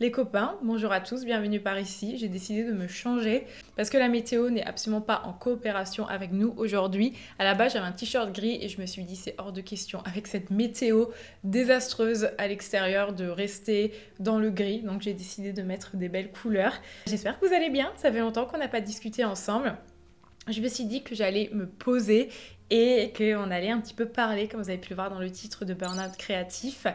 Les copains, bonjour à tous, bienvenue par ici. J'ai décidé de me changer parce que la météo n'est absolument pas en coopération avec nous aujourd'hui. À la base, j'avais un t-shirt gris et je me suis dit c'est hors de question avec cette météo désastreuse à l'extérieur de rester dans le gris. Donc j'ai décidé de mettre des belles couleurs. J'espère que vous allez bien, ça fait longtemps qu'on n'a pas discuté ensemble. Je me suis dit que j'allais me poser et qu'on allait un petit peu parler, comme vous avez pu le voir dans le titre, de Burnout créatif,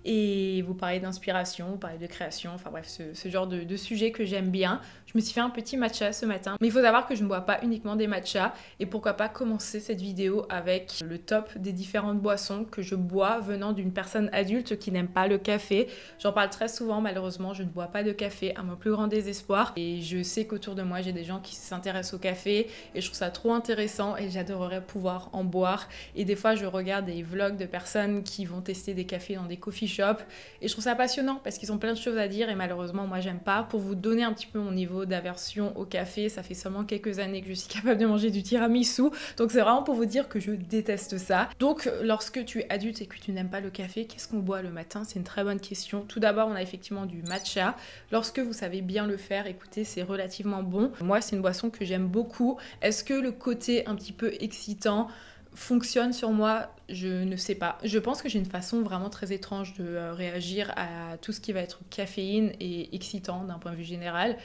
et vous parler d'inspiration, vous parler de création, enfin bref, ce genre de sujet que j'aime bien. Je me suis fait un petit matcha ce matin, mais il faut savoir que je ne bois pas uniquement des matchas, et pourquoi pas commencer cette vidéo avec le top des différentes boissons que je bois venant d'une personne adulte qui n'aime pas le café. J'en parle très souvent, malheureusement, je ne bois pas de café, à mon plus grand désespoir, et je sais qu'autour de moi, j'ai des gens qui s'intéressent au café, et je trouve ça trop intéressant, et j'adorerais pouvoir en boire. Et des fois je regarde des vlogs de personnes qui vont tester des cafés dans des coffee shops et je trouve ça passionnant parce qu'ils ont plein de choses à dire et malheureusement moi j'aime pas. Pour vous donner un petit peu mon niveau d'aversion au café, ça fait seulement quelques années que je suis capable de manger du tiramisu, donc c'est vraiment pour vous dire que je déteste ça. Donc lorsque tu es adulte et que tu n'aimes pas le café, qu'est-ce qu'on boit le matin? C'est une très bonne question. Tout d'abord on a effectivement du matcha. Lorsque vous savez bien le faire, écoutez, c'est relativement bon. Moi c'est une boisson que j'aime beaucoup. Est-ce que le côté un petit peu excitant fonctionne sur moi? Je ne sais pas. Je pense que j'ai une façon vraiment très étrange de réagir à tout ce qui va être caféine et excitant d'un point de vue général.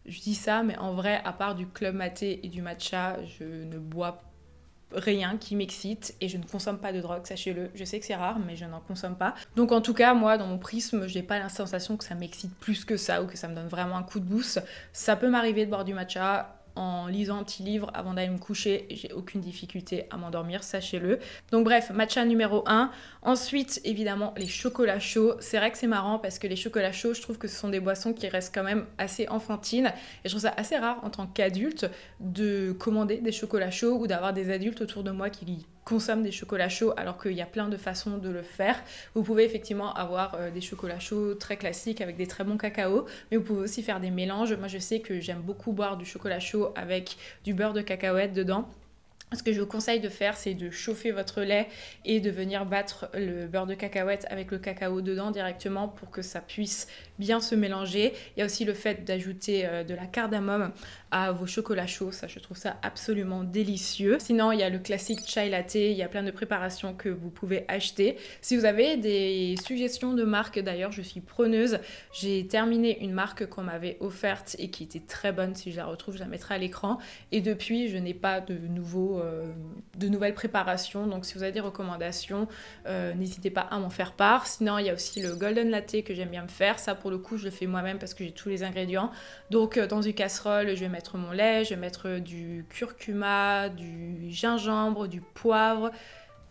Je dis ça, mais en vrai, à part du club maté et du matcha, je ne bois rien qui m'excite et je ne consomme pas de drogue, sachez-le. Je sais que c'est rare, mais je n'en consomme pas. Donc en tout cas, moi, dans mon prisme, j'ai pas la sensation que ça m'excite plus que ça ou que ça me donne vraiment un coup de boost. Ça peut m'arriver de boire du matcha en lisant un petit livre avant d'aller me coucher, j'ai aucune difficulté à m'endormir, sachez-le. Donc bref, matcha numéro 1. Ensuite, évidemment, les chocolats chauds. C'est vrai que c'est marrant parce que les chocolats chauds, je trouve que ce sont des boissons qui restent quand même assez enfantines. Et je trouve ça assez rare en tant qu'adulte de commander des chocolats chauds ou d'avoir des adultes autour de moi qui consomment des chocolats chauds alors qu'il y a plein de façons de le faire. Vous pouvez effectivement avoir des chocolats chauds très classiques avec des très bons cacao, mais vous pouvez aussi faire des mélanges. Moi je sais que j'aime beaucoup boire du chocolat chaud avec du beurre de cacahuète dedans. Ce que je vous conseille de faire, c'est de chauffer votre lait et de venir battre le beurre de cacahuète avec le cacao dedans directement pour que ça puisse bien se mélanger. Il y a aussi le fait d'ajouter de la cardamome à vos chocolats chauds, ça je trouve ça absolument délicieux. Sinon il y a le classique chai latte, il y a plein de préparations que vous pouvez acheter. Si vous avez des suggestions de marques, d'ailleurs je suis preneuse, j'ai terminé une marque qu'on m'avait offerte et qui était très bonne, si je la retrouve je la mettrai à l'écran, et depuis je n'ai pas de nouvelles préparations, donc si vous avez des recommandations, n'hésitez pas à m'en faire part. Sinon il y a aussi le golden latte que j'aime bien me faire, ça pour le coup je le fais moi-même parce que j'ai tous les ingrédients. Donc dans une casserole je vais mettre mon lait, je vais mettre du curcuma, du gingembre, du poivre.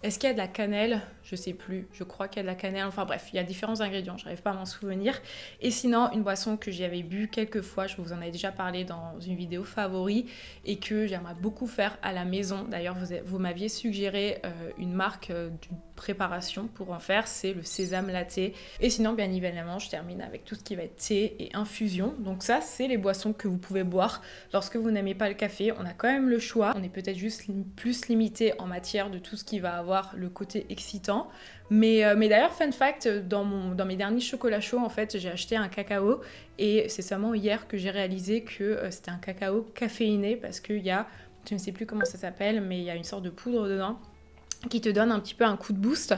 Est-ce qu'il y a de la cannelle? Je sais plus, je crois qu'il y a de la cannelle, enfin bref, il y a différents ingrédients, j'arrive pas à m'en souvenir. Et sinon, une boisson que j'avais bu quelques fois, je vous en ai déjà parlé dans une vidéo favori et que j'aimerais beaucoup faire à la maison. D'ailleurs, vous m'aviez suggéré une marque d'une préparation pour en faire, c'est le sésame latte. Et sinon, bien évidemment, je termine avec tout ce qui va être thé et infusion. Donc ça, c'est les boissons que vous pouvez boire lorsque vous n'aimez pas le café. On a quand même le choix, on est peut-être juste plus limité en matière de tout ce qui va avoir le côté excitant. Mais d'ailleurs, fun fact, dans mes derniers chocolats chauds, en fait, j'ai acheté un cacao et c'est seulement hier que j'ai réalisé que c'était un cacao caféiné parce qu'il y a, je ne sais plus comment ça s'appelle, mais il y a une sorte de poudre dedans qui te donne un petit peu un coup de boost.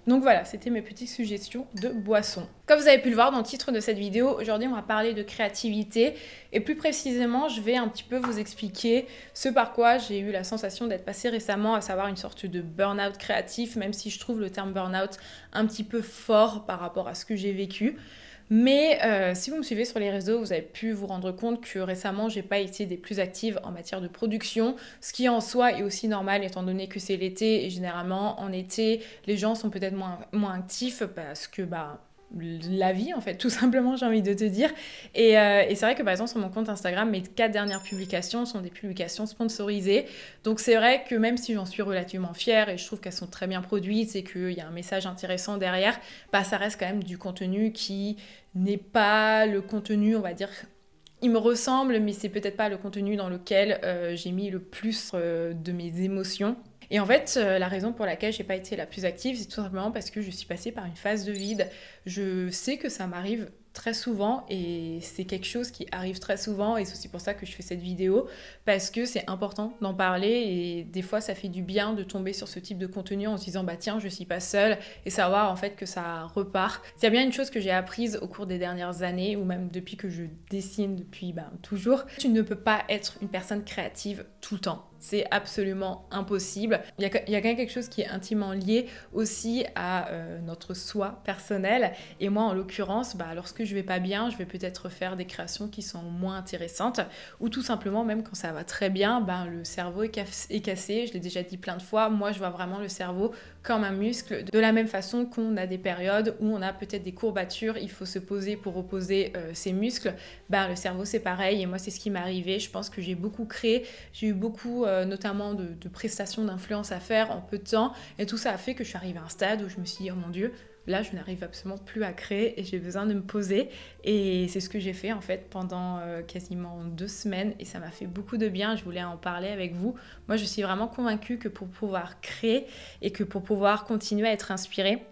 Donc voilà, c'était mes petites suggestions de boissons. Comme vous avez pu le voir dans le titre de cette vidéo, aujourd'hui on va parler de créativité et plus précisément je vais un petit peu vous expliquer ce par quoi j'ai eu la sensation d'être passée récemment, à savoir une sorte de burn-out créatif, même si je trouve le terme burn-out un petit peu fort par rapport à ce que j'ai vécu. Mais si vous me suivez sur les réseaux, vous avez pu vous rendre compte que récemment, j'ai pas été des plus actives en matière de production, ce qui en soi est aussi normal étant donné que c'est l'été et généralement en été, les gens sont peut-être moins actifs parce que la vie en fait, tout simplement, j'ai envie de te dire. Et c'est vrai que par exemple sur mon compte Instagram, mes 4 dernières publications sont des publications sponsorisées. Donc c'est vrai que même si j'en suis relativement fière et je trouve qu'elles sont très bien produites et qu'il y a un message intéressant derrière, ça reste quand même du contenu qui n'est pas le contenu, on va dire, il me ressemble, mais c'est peut-être pas le contenu dans lequel j'ai mis le plus de mes émotions. Et en fait, la raison pour laquelle j'ai pas été la plus active, c'est tout simplement parce que je suis passée par une phase de vide. Je sais que ça m'arrive très souvent et c'est quelque chose qui arrive très souvent et c'est aussi pour ça que je fais cette vidéo parce que c'est important d'en parler et des fois ça fait du bien de tomber sur ce type de contenu en se disant bah tiens je suis pas seule et savoir en fait que ça repart. S'il y a bien une chose que j'ai apprise au cours des dernières années ou même depuis que je dessine depuis toujours, tu ne peux pas être une personne créative tout le temps. C'est absolument impossible. Il y a quand même quelque chose qui est intimement lié aussi à notre soi personnel. Et moi, en l'occurrence, lorsque je vais pas bien, je vais peut-être faire des créations qui sont moins intéressantes. Ou tout simplement, même quand ça va très bien, le cerveau est cassé. Je l'ai déjà dit plein de fois. Moi, je vois vraiment le cerveau comme un muscle. De la même façon qu'on a des périodes où on a peut-être des courbatures, il faut se poser pour reposer ses muscles. Le cerveau, c'est pareil. Et moi, c'est ce qui m'est arrivé. Je pense que j'ai beaucoup créé. J'ai eu beaucoup notamment de prestations d'influence à faire en peu de temps et tout ça a fait que je suis arrivée à un stade où je me suis dit oh mon dieu, là je n'arrive absolument plus à créer et j'ai besoin de me poser et c'est ce que j'ai fait en fait pendant quasiment 2 semaines et ça m'a fait beaucoup de bien. Je voulais en parler avec vous. Moi je suis vraiment convaincue que pour pouvoir créer et que pour pouvoir continuer à être inspirée,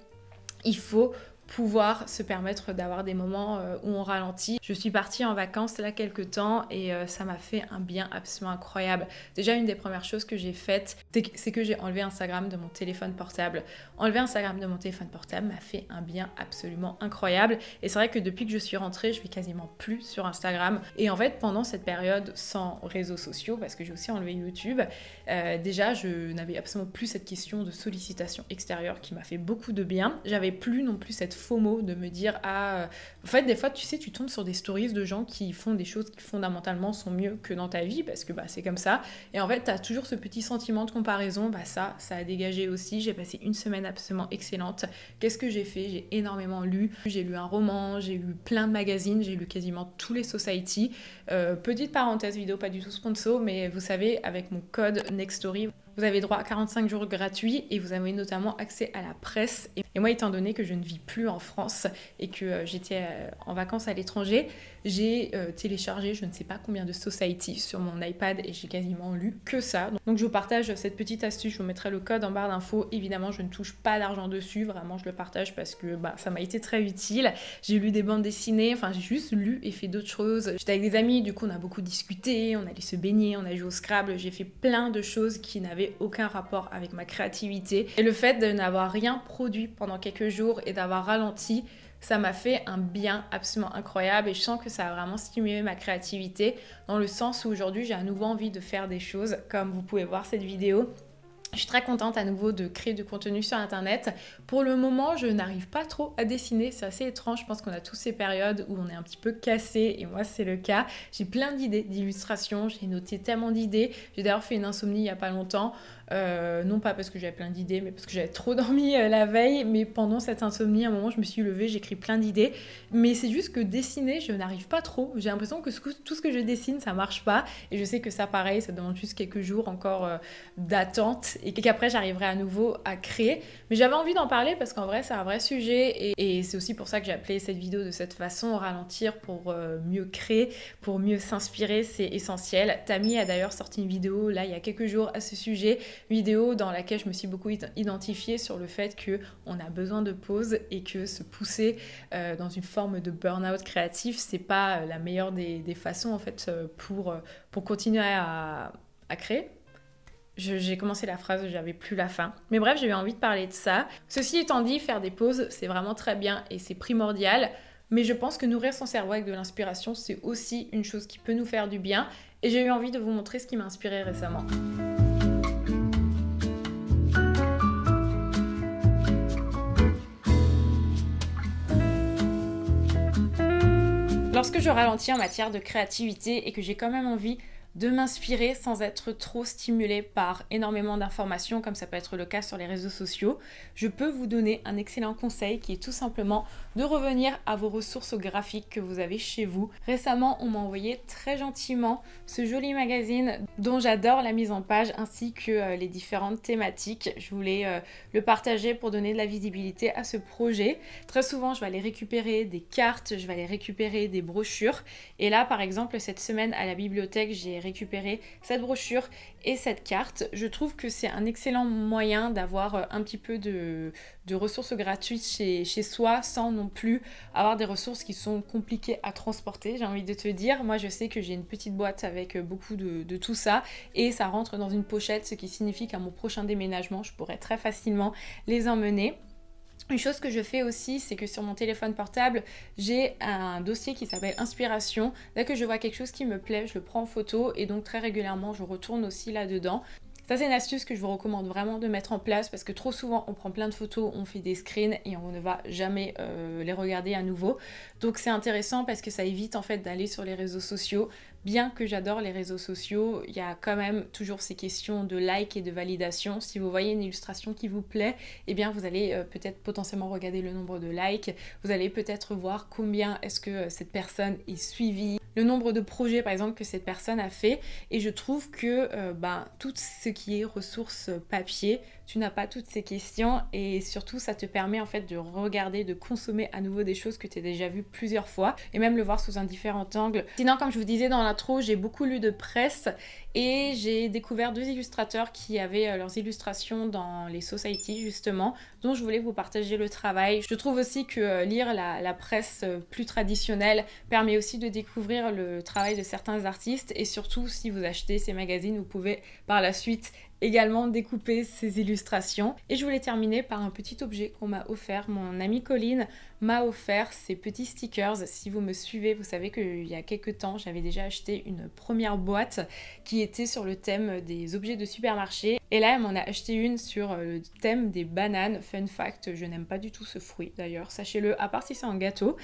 il faut pouvoir se permettre d'avoir des moments où on ralentit. Je suis partie en vacances là quelques temps et ça m'a fait un bien absolument incroyable. Déjà une des premières choses que j'ai faites, c'est que j'ai enlevé Instagram de mon téléphone portable. Enlever Instagram de mon téléphone portable m'a fait un bien absolument incroyable et c'est vrai que depuis que je suis rentrée, je vais quasiment plus sur Instagram et en fait pendant cette période sans réseaux sociaux, parce que j'ai aussi enlevé YouTube, déjà je n'avais absolument plus cette question de sollicitation extérieure qui m'a fait beaucoup de bien. J'avais plus non plus cette FOMO de me dire en fait des fois tu sais tu tombes sur des stories de gens qui font des choses qui fondamentalement sont mieux que dans ta vie parce que c'est comme ça et en fait t'as toujours ce petit sentiment de comparaison. Ça a dégagé aussi. J'ai passé une semaine absolument excellente. Qu'est-ce que j'ai fait? J'ai énormément lu, j'ai lu un roman, j'ai lu plein de magazines, j'ai lu quasiment tous les society. Petite parenthèse vidéo, pas du tout sponsor, mais vous savez avec mon code NEXTSTORY vous avez droit à 45 jours gratuits et vous avez notamment accès à la presse. Et moi, étant donné que je ne vis plus en France et que j'étais en vacances à l'étranger, j'ai téléchargé je ne sais pas combien de society sur mon iPad et j'ai quasiment lu que ça. Donc je vous partage cette petite astuce, je vous mettrai le code en barre d'infos. Évidemment, je ne touche pas d'argent dessus, vraiment je le partage parce que ça m'a été très utile. J'ai lu des bandes dessinées, enfin j'ai juste lu et fait d'autres choses. J'étais avec des amis, du coup on a beaucoup discuté, on allait se baigner, on a joué au Scrabble, j'ai fait plein de choses qui n'avaient aucun rapport avec ma créativité. Et le fait de n'avoir rien produit pendant quelques jours et d'avoir ralenti, ça m'a fait un bien absolument incroyable et je sens que ça a vraiment stimulé ma créativité dans le sens où aujourd'hui j'ai à nouveau envie de faire des choses comme vous pouvez voir cette vidéo. Je suis très contente à nouveau de créer du contenu sur internet. Pour le moment, je n'arrive pas trop à dessiner, c'est assez étrange. Je pense qu'on a tous ces périodes où on est un petit peu cassé et moi c'est le cas. J'ai plein d'idées d'illustrations, j'ai noté tellement d'idées. J'ai d'ailleurs fait une insomnie il n'y a pas longtemps. Non pas parce que j'avais plein d'idées, mais parce que j'avais trop dormi la veille. Mais pendant cette insomnie, à un moment, je me suis levée, j'ai écrit plein d'idées. Mais c'est juste que dessiner, je n'arrive pas trop. J'ai l'impression que tout ce que je dessine, ça marche pas. Et je sais que ça, pareil, ça demande juste quelques jours encore d'attente et qu'après, j'arriverai à nouveau à créer. Mais j'avais envie d'en parler parce qu'en vrai, c'est un vrai sujet. Et c'est aussi pour ça que j'ai appelé cette vidéo de cette façon, ralentir pour mieux créer, pour mieux s'inspirer, c'est essentiel. Tammy a d'ailleurs sorti une vidéo là il y a quelques jours à ce sujet. Vidéo dans laquelle je me suis beaucoup identifiée sur le fait qu'on a besoin de pause et que se pousser dans une forme de burn-out créatif, c'est pas la meilleure des façons en fait pour continuer à créer. J'ai commencé la phrase, j'avais plus la fin. Mais bref, j'ai eu envie de parler de ça. Ceci étant dit, faire des pauses, c'est vraiment très bien et c'est primordial. Mais je pense que nourrir son cerveau avec de l'inspiration, c'est aussi une chose qui peut nous faire du bien. Et j'ai eu envie de vous montrer ce qui m'a inspiré récemment. Lorsque je ralentis en matière de créativité et que j'ai quand même envie de m'inspirer sans être trop stimulée par énormément d'informations, comme ça peut être le cas sur les réseaux sociaux, je peux vous donner un excellent conseil qui est tout simplement de revenir à vos ressources graphiques que vous avez chez vous. Récemment, on m'a envoyé très gentiment ce joli magazine dont j'adore la mise en page ainsi que les différentes thématiques. Je voulais le partager pour donner de la visibilité à ce projet. Très souvent, je vais aller récupérer des cartes, je vais aller récupérer des brochures. Et là, par exemple, cette semaine à la bibliothèque, j'ai récupéré cette brochure et cette carte. Je trouve que c'est un excellent moyen d'avoir un petit peu de ressources gratuites chez soi sans non plus avoir des ressources qui sont compliquées à transporter, j'ai envie de te dire. Moi je sais que j'ai une petite boîte avec beaucoup de tout ça et ça rentre dans une pochette, ce qui signifie qu'à mon prochain déménagement je pourrais très facilement les emmener. Une chose que je fais aussi, c'est que sur mon téléphone portable, j'ai un dossier qui s'appelle Inspiration. Dès que je vois quelque chose qui me plaît, je le prends en photo et donc très régulièrement, je retourne aussi là-dedans. Ça, c'est une astuce que je vous recommande vraiment de mettre en place parce que trop souvent, on prend plein de photos, on fait des screens et on ne va jamais les regarder à nouveau. Donc, c'est intéressant parce que ça évite en fait d'aller sur les réseaux sociaux. Bien que j'adore les réseaux sociaux, il y a quand même toujours ces questions de like et de validation. Si vous voyez une illustration qui vous plaît, eh bien vous allez peut-être potentiellement regarder le nombre de likes. Vous allez peut-être voir combien est-ce que cette personne est suivie, le nombre de projets par exemple que cette personne a fait. Et je trouve que tout ce qui est ressources papier, tu n'as pas toutes ces questions et surtout ça te permet en fait de regarder, de consommer à nouveau des choses que tu as déjà vues plusieurs fois et même le voir sous un différent angle. Sinon, comme je vous disais dans l'intro, j'ai beaucoup lu de presse et j'ai découvert 2 illustrateurs qui avaient leurs illustrations dans les society justement, dont je voulais vous partager le travail. Je trouve aussi que lire la presse plus traditionnelle permet aussi de découvrir le travail de certains artistes et surtout si vous achetez ces magazines, vous pouvez par la suite également découper ces illustrations. Et je voulais terminer par un petit objet qu'on m'a offert. Mon amie Colline m'a offert ces petits stickers. Si vous me suivez, vous savez qu'il y a quelques temps, j'avais déjà acheté une première boîte qui était sur le thème des objets de supermarché. Et là, elle m'en a acheté une sur le thème des bananes. Fun fact, je n'aime pas du tout ce fruit d'ailleurs, sachez-le, à part si c'est un gâteau.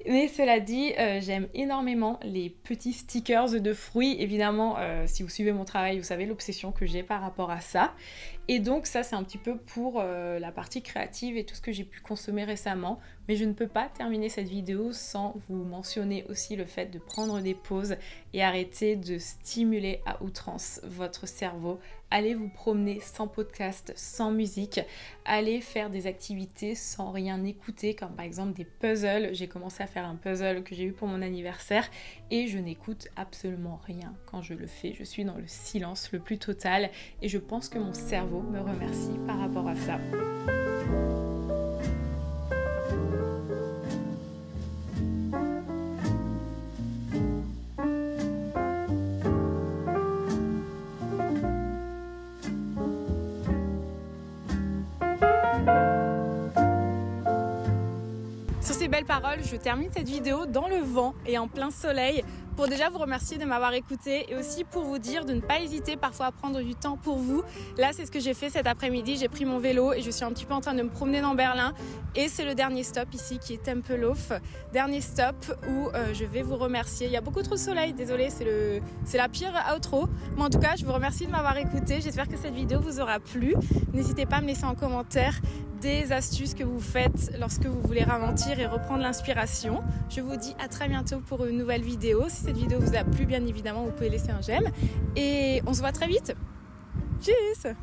Mais cela dit, j'aime énormément les petits stickers de fruits. Évidemment, si vous suivez mon travail, vous savez l'obsession que j'ai par rapport à ça. Et donc ça, c'est un petit peu pour la partie créative et tout ce que j'ai pu consommer récemment. Mais je ne peux pas terminer cette vidéo sans vous mentionner aussi le fait de prendre des pauses et arrêter de stimuler à outrance votre cerveau. Allez vous promener sans podcast, sans musique. Allez faire des activités sans rien écouter, comme par exemple des puzzles. J'ai commencé à faire un puzzle que j'ai eu pour mon anniversaire et je n'écoute absolument rien quand je le fais. Je suis dans le silence le plus total et je pense que mon cerveau me remercie par rapport à ça. Sur ces belles paroles, je termine cette vidéo dans le vent et en plein soleil pour déjà vous remercier de m'avoir écouté et aussi pour vous dire de ne pas hésiter parfois à prendre du temps pour vous. Là, c'est ce que j'ai fait cet après-midi. J'ai pris mon vélo et je suis un petit peu en train de me promener dans Berlin. Et c'est le dernier stop ici qui est Tempelhof. Dernier stop où je vais vous remercier. Il y a beaucoup trop de soleil, désolée, c'est la pire outro. Mais en tout cas, je vous remercie de m'avoir écouté. J'espère que cette vidéo vous aura plu. N'hésitez pas à me laisser en commentaire des astuces que vous faites lorsque vous voulez ralentir et reprendre l'inspiration. Je vous dis à très bientôt pour une nouvelle vidéo. Si cette vidéo vous a plu, bien évidemment, vous pouvez laisser un j'aime. Et on se voit très vite. Tchuss!